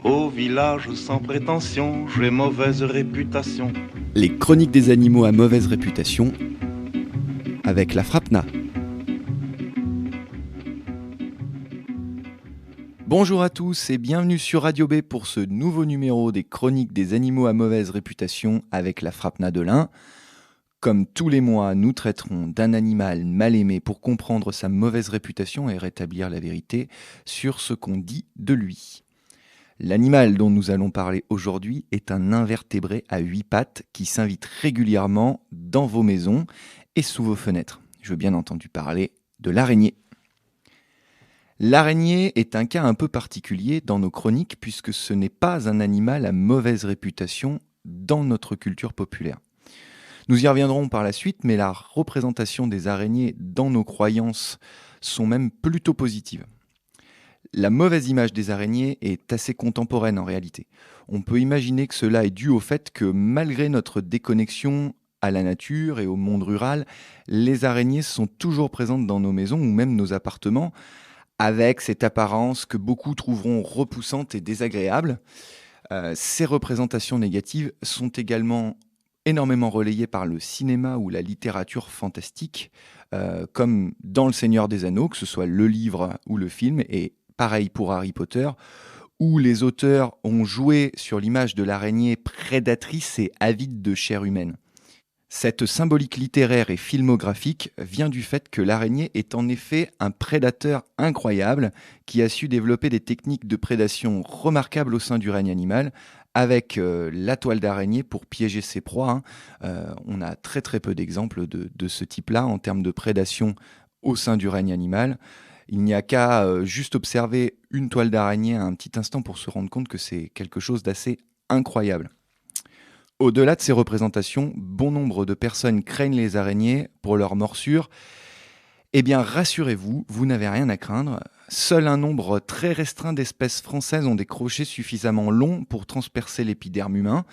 Au village sans prétention, j'ai mauvaise réputation. Les chroniques des animaux à mauvaise réputation avec la Frapna. Bonjour à tous et bienvenue sur Radio B pour ce nouveau numéro des chroniques des animaux à mauvaise réputation avec la Frapna de l'Ain. Comme tous les mois, nous traiterons d'un animal mal aimé pour comprendre sa mauvaise réputation et rétablir la vérité sur ce qu'on dit de lui. L'animal dont nous allons parler aujourd'hui est un invertébré à 8 pattes qui s'invite régulièrement dans vos maisons et sous vos fenêtres. Je veux bien entendu parler de l'araignée. L'araignée est un cas un peu particulier dans nos chroniques puisque ce n'est pas un animal à mauvaise réputation dans notre culture populaire. Nous y reviendrons par la suite, mais la représentation des araignées dans nos croyances sont même plutôt positives. La mauvaise image des araignées est assez contemporaine en réalité. On peut imaginer que cela est dû au fait que malgré notre déconnexion à la nature et au monde rural, les araignées sont toujours présentes dans nos maisons ou même nos appartements, avec cette apparence que beaucoup trouveront repoussante et désagréable. Ces représentations négatives sont également énormément relayées par le cinéma ou la littérature fantastique, comme dans Le Seigneur des Anneaux, que ce soit le livre ou le film, et pareil pour Harry Potter, où les auteurs ont joué sur l'image de l'araignée prédatrice et avide de chair humaine. Cette symbolique littéraire et filmographique vient du fait que l'araignée est en effet un prédateur incroyable qui a su développer des techniques de prédation remarquables au sein du règne animal, avec la toile d'araignée pour piéger ses proies. On a très très peu d'exemples de ce type-là en termes de prédation au sein du règne animal. Il n'y a qu'à juste observer une toile d'araignée un petit instant pour se rendre compte que c'est quelque chose d'assez incroyable. Au-delà de ces représentations, bon nombre de personnes craignent les araignées pour leurs morsures. Eh bien, rassurez-vous, vous n'avez rien à craindre. Seul un nombre très restreint d'espèces françaises ont des crochets suffisamment longs pour transpercer l'épiderme humain.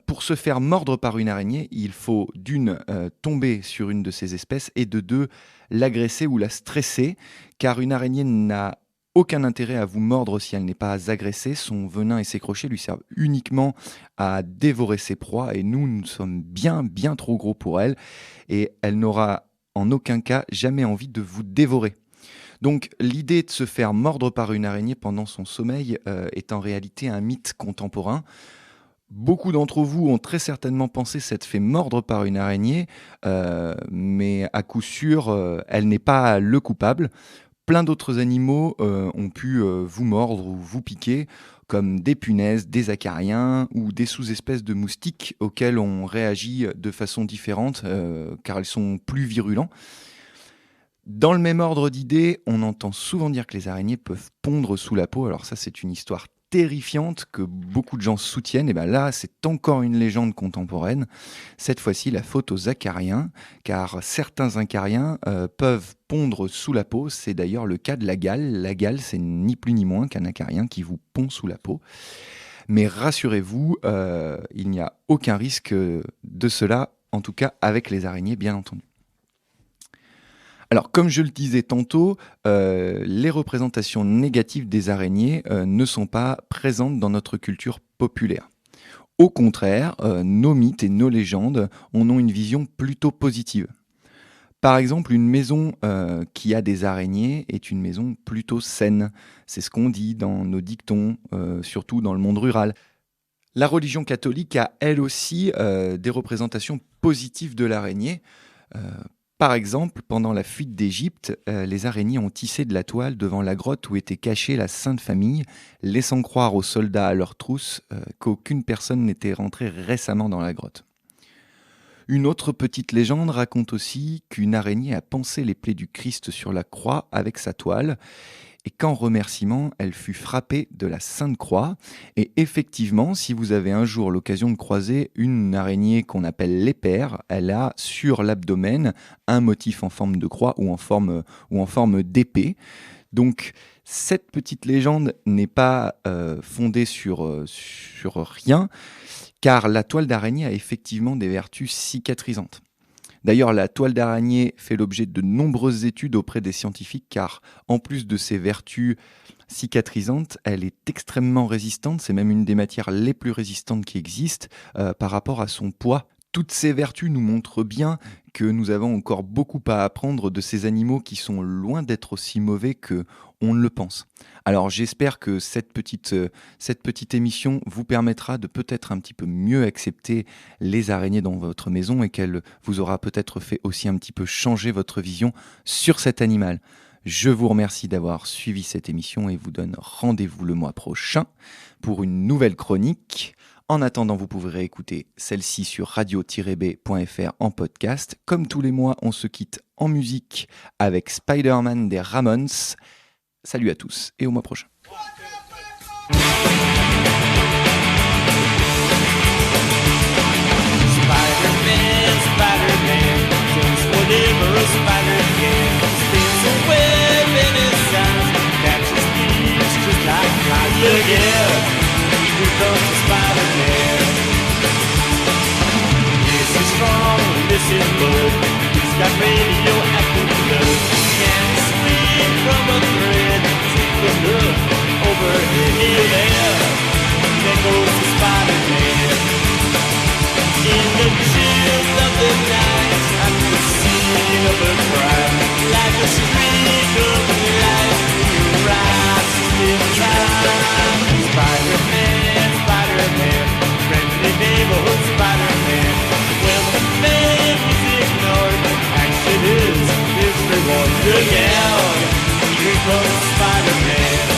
Pour se faire mordre par une araignée, il faut d'une tomber sur une de ces espèces et de deux l'agresser ou la stresser, car une araignée n'a aucun intérêt à vous mordre si elle n'est pas agressée. Son venin et ses crochets lui servent uniquement à dévorer ses proies et nous sommes bien trop gros pour elle et elle n'aura en aucun cas jamais envie de vous dévorer. Donc l'idée de se faire mordre par une araignée pendant son sommeil est en réalité un mythe contemporain. Beaucoup d'entre vous ont très certainement pensé s'être fait mordre par une araignée, mais à coup sûr, elle n'est pas le coupable. Plein d'autres animaux ont pu vous mordre ou vous piquer, comme des punaises, des acariens ou des sous-espèces de moustiques auxquels on réagit de façon différente car elles sont plus virulents. Dans le même ordre d'idées, on entend souvent dire que les araignées peuvent pondre sous la peau. Alors ça, c'est une histoire terrifiante que beaucoup de gens soutiennent. Et bien là, c'est encore une légende contemporaine. Cette fois-ci, la faute aux acariens, car certains acariens peuvent pondre sous la peau. C'est d'ailleurs le cas de la gale. La gale, c'est ni plus ni moins qu'un acarien qui vous pond sous la peau. Mais rassurez-vous, il n'y a aucun risque de cela, en tout cas avec les araignées, bien entendu. Alors, comme je le disais tantôt, les représentations négatives des araignées ne sont pas présentes dans notre culture populaire. Au contraire, nos mythes et nos légendes en ont une vision plutôt positive. Par exemple, une maison qui a des araignées est une maison plutôt saine. C'est ce qu'on dit dans nos dictons, surtout dans le monde rural. La religion catholique a elle aussi des représentations positives de l'araignée. Par exemple, pendant la fuite d'Égypte, les araignées ont tissé de la toile devant la grotte où était cachée la Sainte Famille, laissant croire aux soldats à leurs trousses qu'aucune personne n'était rentrée récemment dans la grotte. Une autre petite légende raconte aussi qu'une araignée a pansé les plaies du Christ sur la croix avec sa toile et qu'en remerciement, elle fut frappée de la Sainte Croix. Et effectivement, si vous avez un jour l'occasion de croiser une araignée qu'on appelle l'épère, elle a sur l'abdomen un motif en forme de croix ou en forme d'épée. Donc cette petite légende n'est pas fondée sur rien, car la toile d'araignée a effectivement des vertus cicatrisantes. D'ailleurs, la toile d'araignée fait l'objet de nombreuses études auprès des scientifiques car, en plus de ses vertus cicatrisantes, elle est extrêmement résistante. C'est même une des matières les plus résistantes qui existent par rapport à son poids. Toutes ces vertus nous montrent bien que nous avons encore beaucoup à apprendre de ces animaux qui sont loin d'être aussi mauvais que on ne le pense. Alors j'espère que cette petite émission vous permettra de peut-être un petit peu mieux accepter les araignées dans votre maison et qu'elle vous aura peut-être fait aussi un petit peu changer votre vision sur cet animal. Je vous remercie d'avoir suivi cette émission et vous donne rendez-vous le mois prochain pour une nouvelle chronique. En attendant, vous pouvez réécouter celle-ci sur radio-b.fr en podcast. Comme tous les mois, on se quitte en musique avec Spider-Man des Ramones. Salut à tous et au mois prochain. Spider-Man, Spider-Man, does whatever a spider can. Spins a web in his eyes, catches thieves just like flies. Look out, here comes the Spider-Man. Yes, he's strong, this is blood. He's got radioactive blood. Can't swing from a thread to the hook overhead. There goes the Spider-Man. In the chills of the night, at the scene of a crime, like a streak of light, you rise in time. Spider-Man, Spider-Man, friendly neighborhood Spider-Man. When the man is ignored, action is his reward. Look out, here comes Spider-Man.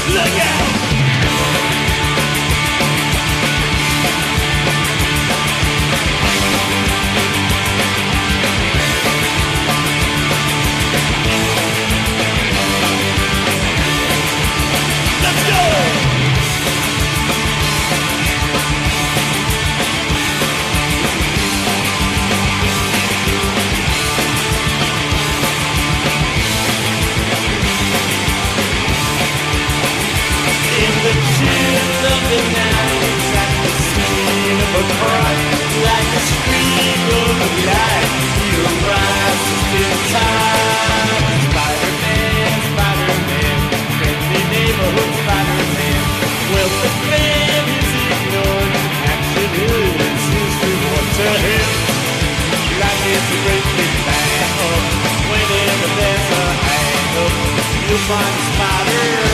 Look out! Like a streak of light, you rise in time. Spider-Man, Spider-Man, friendly neighborhood Spider-Man. Well, the man is ignored, action is his reward to him. Like it's a great big bang up, whenever there's a hang up, you'll find a spider.